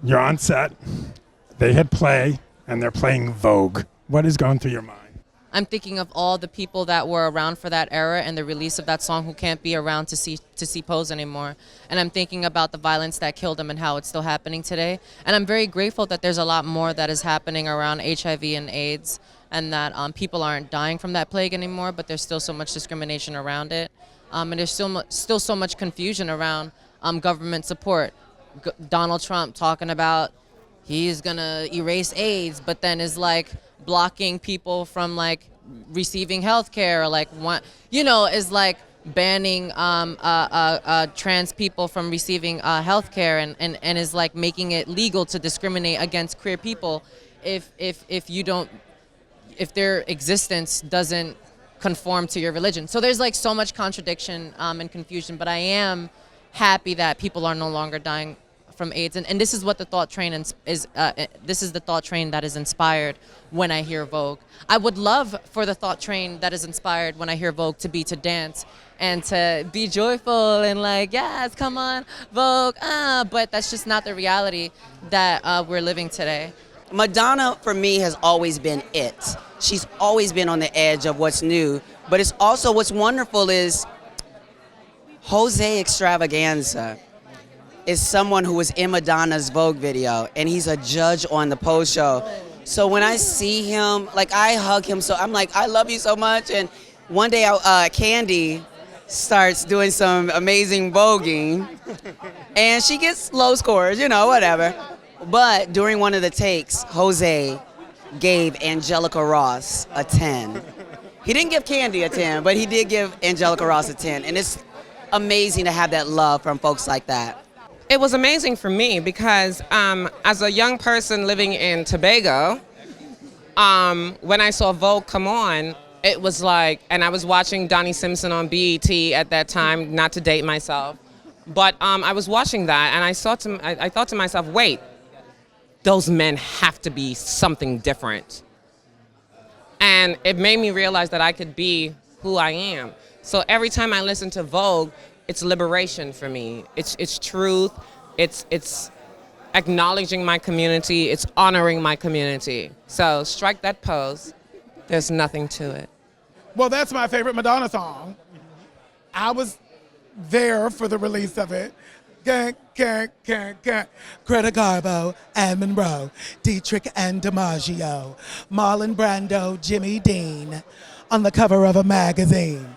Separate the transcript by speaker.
Speaker 1: You're on set. They hit play, and they're playing Vogue. What is going through your mind?
Speaker 2: I'm thinking of all the people that were around for that era and the release of that song who can't be around to see Pose anymore. And I'm thinking about the violence that killed them and how it's still happening today. And I'm very grateful that there's a lot more that is happening around HIV and AIDS, and that people aren't dying from that plague anymore, but there's still so much discrimination around it. And there's still so much confusion around government support. Donald Trump talking about he's gonna erase AIDS, but then is like blocking people from like receiving health care, or like is like banning trans people from receiving health care, and is like making it legal to discriminate against queer people if their existence doesn't conform to your religion. So there's like so much contradiction and confusion, but I am happy that people are no longer dying from AIDS, and this is what the thought train this is the thought train that is inspired when I hear Vogue. I would love for the thought train that is inspired when I hear Vogue to be to dance and to be joyful and like, yes, come on, Vogue, but that's just not the reality that we're living today.
Speaker 3: Madonna, for me, has always been it. She's always been on the edge of what's new, but it's also what's wonderful is Jose Extravaganza is someone who was in Madonna's Vogue video, and he's a judge on the Pose show. So when I see him, like I hug him, so I'm like, I love you so much. And one day Candy starts doing some amazing voguing, and she gets low scores, whatever. But during one of the takes, Jose gave Angelica Ross a 10. He didn't give Candy a 10, but he did give Angelica Ross a 10. And it's amazing to have that love from folks like that.
Speaker 4: It was amazing for me because as a young person living in Tobago, when I saw Vogue come on, it was like, and I was watching Donnie Simpson on BET at that time, not to date myself, but I was watching that and I thought to myself, wait, those men have to be something different. And it made me realize that I could be who I am. So every time I listen to Vogue, it's liberation for me. It's truth. It's acknowledging my community. It's honoring my community. So strike that pose. There's nothing to it.
Speaker 5: Well, that's my favorite Madonna song. I was there for the release of it. Greta Garbo and Monroe, Dietrich and DiMaggio, Marlon Brando, Jimmy Dean, on the cover of a magazine.